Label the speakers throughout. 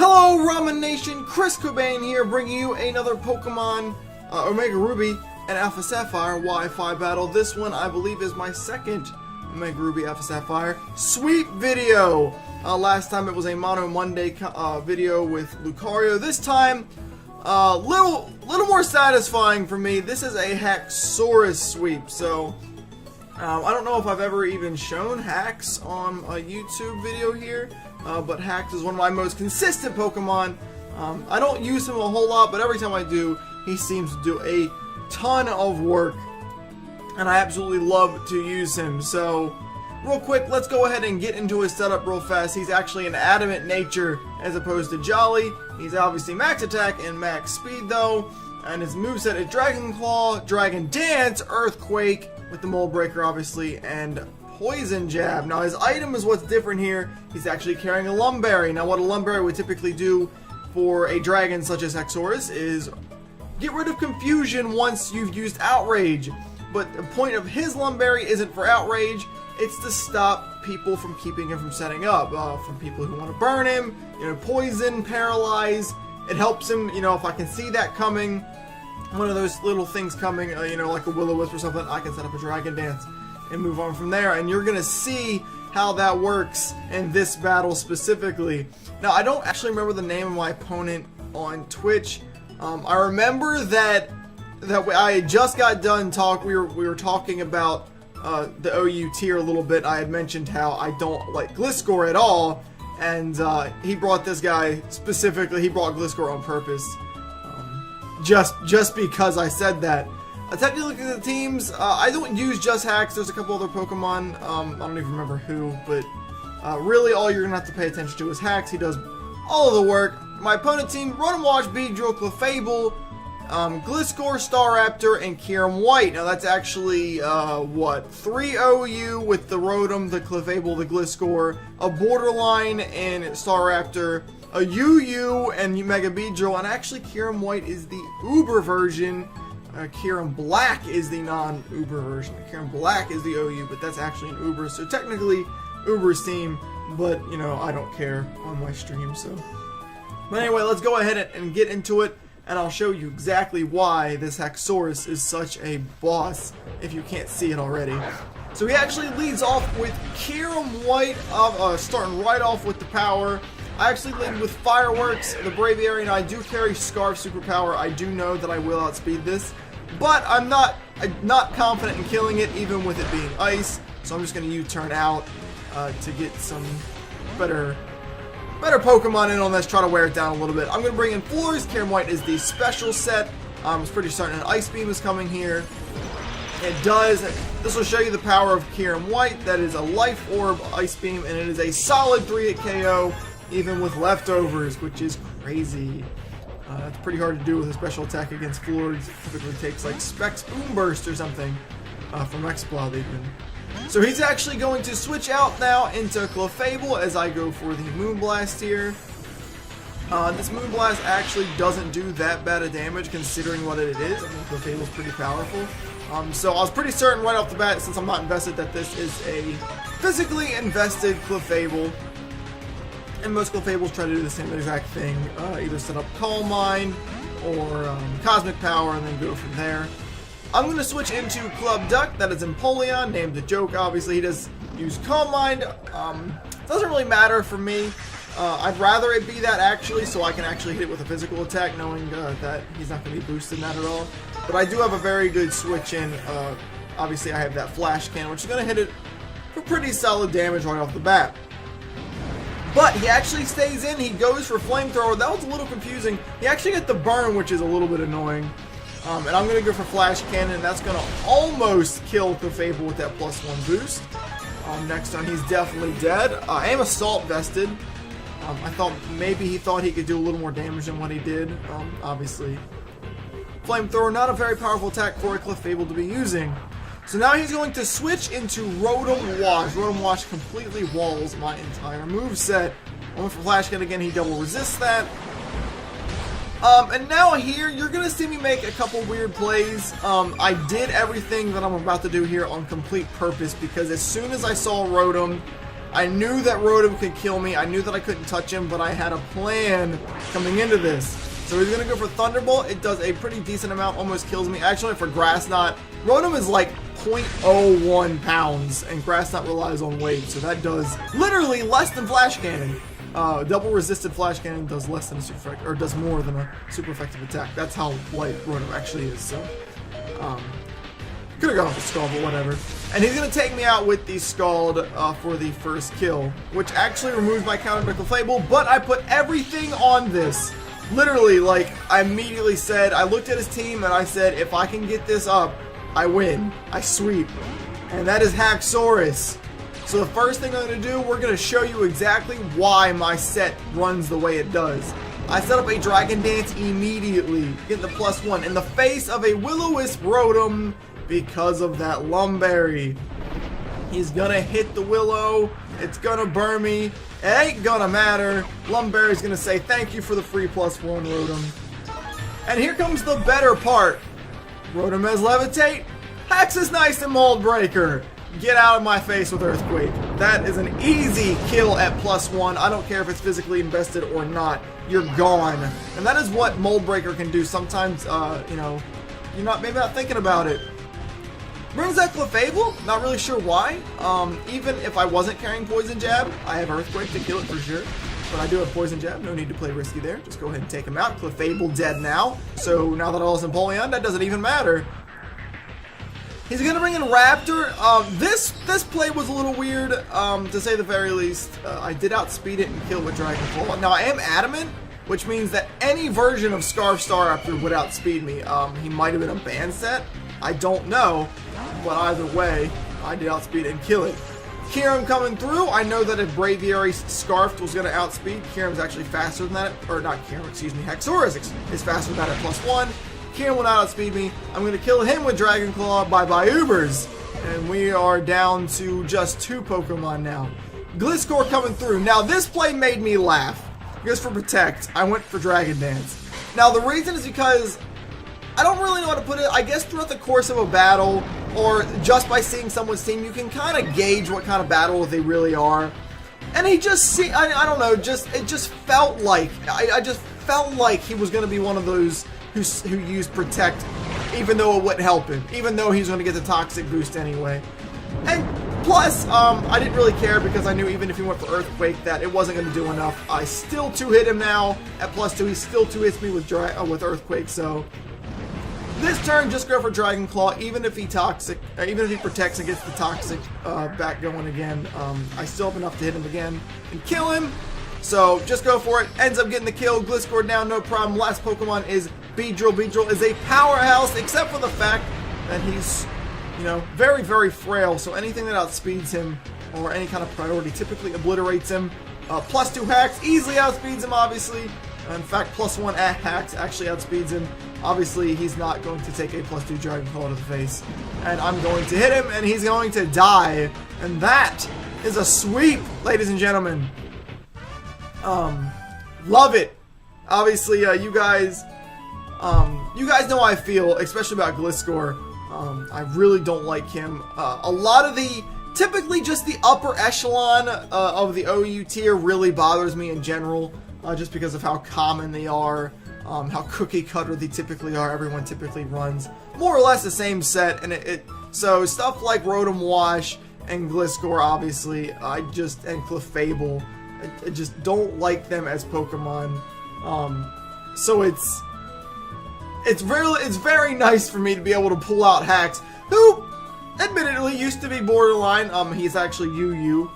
Speaker 1: Hello Ramen Nation, Chris Cobain here bringing you another Pokemon Omega Ruby and Alpha Sapphire Wi-Fi battle. This one I believe is my second Omega Ruby Alpha Sapphire sweep video. Last time it was a Mono Monday video with Lucario. This time, little more satisfying for me. This is a Haxorus sweep, so I don't know if I've ever even shown Hax on a YouTube video here, but Hax is one of my most consistent Pokemon. I don't use him a whole lot, but every time I do, he seems to do a ton of work, and I absolutely love to use him. So, real quick, let's go ahead and get into his setup real fast. He's actually an adamant nature as opposed to Jolly. He's obviously max attack and max speed though, and his moveset is Dragon Claw, Dragon Dance, Earthquake, with the Mold Breaker obviously, and Poison Jab. Now his item is what's different here. He's actually carrying a Lumberry. Now what a Lumberry would typically do for a dragon such as Haxorus is get rid of confusion once you've used Outrage. But the point of his Lumberry isn't for Outrage, it's to stop people from keeping him from setting up. From people who want to burn him, poison, paralyze. It helps him, if I can see that coming, one of those little things coming, like a Will-O-Wisp or something, I can set up a Dragon Dance and move on from there. And you're going to see how that works in this battle specifically. Now, I don't actually remember the name of my opponent on Twitch. I remember that I had just got done we were talking about the OU tier a little bit. I had mentioned how I don't like Gliscor at all, and he brought this guy specifically. He brought Gliscor on purpose, just because I said that. Technically, looking at the teams, I don't use just Hax. There's a couple other Pokemon. I don't even remember who, but really all you're gonna have to pay attention to is Hax. He does all of the work. My opponent team: Run and Watch, Beedrill, Clefable, Gliscor, Staraptor, and Kyurem White. Now that's actually, 3 OU with the Rotom, the Clefable, the Gliscor, a Borderline and Staraptor, a UU and Mega Beedrill, and actually Kyurem White is the Uber version. Kyurem Black is the non-Uber version. Kyurem Black is the OU, but that's actually an Uber, so technically Uber's team, but, I don't care on my stream, so. But anyway, let's go ahead and get into it, and I'll show you exactly why this Haxorus is such a boss, if you can't see it already. So he actually leads off with Kyurem White, starting right off with the power. I actually lead with Fireworks, the Braviary, and I do carry Scarf Superpower. I do know that I will outspeed this, but I'm not confident in killing it, even with it being Ice, so I'm just going to U-turn out to get some better Pokemon in on this, try to wear it down a little bit. I'm going to bring in Floors. Kyurem White is the special set. I was pretty certain an Ice Beam is coming here. It does. This will show you the power of Kyurem White. That is a Life Orb Ice Beam, and it is a solid 3-hit KO, even with leftovers, which is crazy. That's pretty hard to do with a special attack against Floors. Typically takes like Specs Boom Burst or something from Exploud even. So he's actually going to switch out now into Clefable as I go for the Moonblast here. This Moonblast actually doesn't do that bad of damage considering what it is. I mean, Clefable's pretty powerful. So I was pretty certain right off the bat, since I'm not invested, that this is a physically invested Clefable. And most Clefables try to do the same exact thing. Either set up Calm Mind or Cosmic Power and then go from there. I'm going to switch into Club Duck. That is Empoleon, named the joke. Obviously, he does use Calm Mind. Doesn't really matter for me. I'd rather it be that actually, so I can actually hit it with a physical attack, knowing that he's not going to be boosted in that at all. But I do have a very good switch in. Obviously, I have that Flash Cannon, which is going to hit it for pretty solid damage right off the bat. But he actually stays in. He goes for Flamethrower. That was a little confusing. He actually got the burn, which is a little bit annoying. And I'm going to go for Flash Cannon. That's going to almost kill Clefable with that +1 boost. Next turn, he's definitely dead. I am Assault vested. I thought maybe he thought he could do a little more damage than what he did. Obviously, Flamethrower, not a very powerful attack for a Clefable to be using. So now he's going to switch into Rotom Wash. Rotom Wash completely walls my entire moveset. I went for Flash Cannon again, he double resists that. And now here, you're going to see me make a couple weird plays. I did everything that I'm about to do here on complete purpose, because as soon as I saw Rotom, I knew that Rotom could kill me. I knew that I couldn't touch him, but I had a plan coming into this. So he's going to go for Thunderbolt. It does a pretty decent amount, almost kills me. Actually, for Grass Knot, Rotom is like 0.01 pounds, and Grass Knot relies on weight, so that does literally less than Flash Cannon. Double resisted Flash Cannon does less than a super effective, or does more than a super effective attack. That's how light Rotom actually is. So, could have gone with the Scald, but whatever. And he's gonna take me out with the Scald for the first kill, which actually removes my counter to Clefable. But I put everything on this. Literally, like I immediately said, I looked at his team and I said, if I can get this up, I win. I sweep. And that is Haxorus. So the first thing I'm going to do, we're going to show you exactly why my set runs the way it does. I set up a Dragon Dance immediately, getting the +1 in the face of a Will-O-Wisp Rotom because of that Lumberry. He's going to hit the Willow. It's going to burn me. It ain't going to matter. Lumberry's going to say thank you for the free +1, Rotom. And here comes the better part. Rotom has Levitate. Hax is nice and Mold Breaker. Get out of my face with Earthquake. That is an easy kill at +1. I don't care if it's physically invested or not. You're gone. And that is what Mold Breaker can do. Sometimes, you know, you're maybe not thinking about it. Brings that Clefable. Not really sure why. Even if I wasn't carrying Poison Jab, I have Earthquake to kill it for sure. But I do have Poison Jab. No need to play risky there. Just go ahead and take him out. Clefable dead now. So now that I lost Empoleon, that doesn't even matter. He's going to bring in Raptor. This play was a little weird, to say the very least. I did outspeed it and kill it with Dragon Claw. Now, I am adamant, which means that any version of Scarf Staraptor would outspeed me. He might have been a band set. I don't know. But either way, I did outspeed it and kill it. Kyurem coming through. I know that if Braviary Scarfed was going to outspeed, Kyurem's actually faster than that. Or not Kyurem, excuse me. Haxorus is faster than that at +1. Kyurem will not outspeed me. I'm going to kill him with Dragon Claw. Bye-bye Ubers. And we are down to just 2 Pokemon now. Gliscor coming through. Now this play made me laugh. Because for Protect, I went for Dragon Dance. Now the reason is because I don't really know how to put it. I guess throughout the course of a battle, or just by seeing someone's team, you can kind of gauge what kind of battle they really are. And he just I don't know, it just felt like, I just felt like he was going to be one of those who used Protect, even though it wouldn't help him, even though he's going to get the Toxic boost anyway. And plus, I didn't really care because I knew even if he went for Earthquake that it wasn't going to do enough. I still 2-hit him now at +2. He still 2-hits me with Earthquake, so this turn just go for Dragon Claw. Even if he protects and gets the Toxic back going again, I still have enough to hit him again and kill him. So just go for it. Ends up getting the kill. Gliscor down, no problem. Last Pokemon is Beedrill. Beedrill is a powerhouse, except for the fact that he's, you know, very, very frail. So anything that outspeeds him or any kind of priority typically obliterates him. +2 Hax easily outspeeds him, obviously. In fact, +1 at Hax actually outspeeds him. Obviously, he's not going to take a +2 Dragon Claw to the face. And I'm going to hit him, and he's going to die. And that is a sweep, ladies and gentlemen. Love it. Obviously, you guys know how I feel, especially about Gliscor. I really don't like him. A lot of typically just the upper echelon of the OU tier really bothers me in general, just because of how common they are, how cookie cutter they typically are. Everyone typically runs more or less the same set, and so stuff like Rotom Wash and Gliscor, obviously, and Clefable, I just don't like them as Pokemon. So it's very nice for me to be able to pull out Hax, who admittedly used to be borderline. He's actually UU,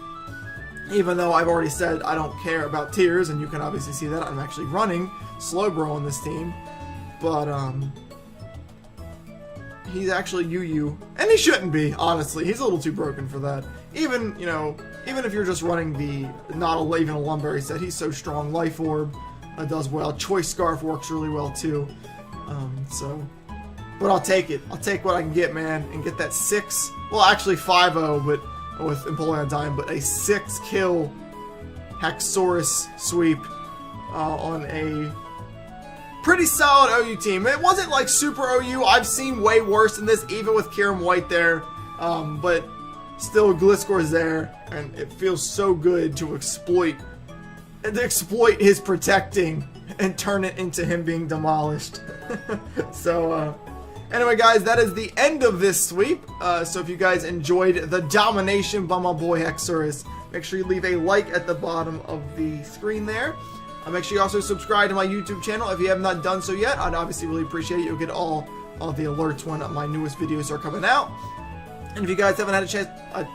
Speaker 1: even though I've already said I don't care about tiers, and you can obviously see that I'm actually running Slowbro on this team. But he's actually UU, and he shouldn't be, honestly. He's a little too broken for that. Even if you're just running not even a Lumberry set, he's so strong. Life Orb does well. Choice Scarf works really well too. But I'll take it. I'll take what I can get, man, and get that 6. Well, actually 5-0, but with Empoleon dying, but a 6-kill Haxorus sweep on a pretty solid OU team. It wasn't like super OU. I've seen way worse than this, even with Kyurem White there. But still Gliscor is there, and it feels so good to exploit his protecting and turn it into him being demolished. So, anyway, guys, that is the end of this sweep. So if you guys enjoyed the domination by my boy Haxorus, make sure you leave a like at the bottom of the screen there. Make sure you also subscribe to my YouTube channel if you have not done so yet. I'd obviously really appreciate it. You'll get all the alerts when my newest videos are coming out. And if you guys haven't had a chance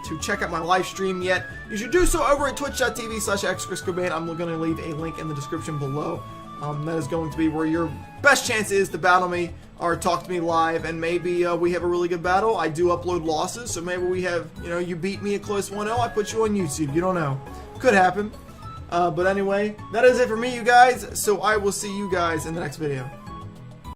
Speaker 1: to check out my live stream yet, you should do so over at twitch.tv/xgliscor. I'm going to leave a link in the description below. That is going to be where your best chance is to battle me or talk to me live, and maybe we have a really good battle. I do upload losses, so maybe we have, you beat me a close 1-0, I put you on YouTube. You don't know. Could happen. But anyway, that is it for me, you guys, so I will see you guys in the next video.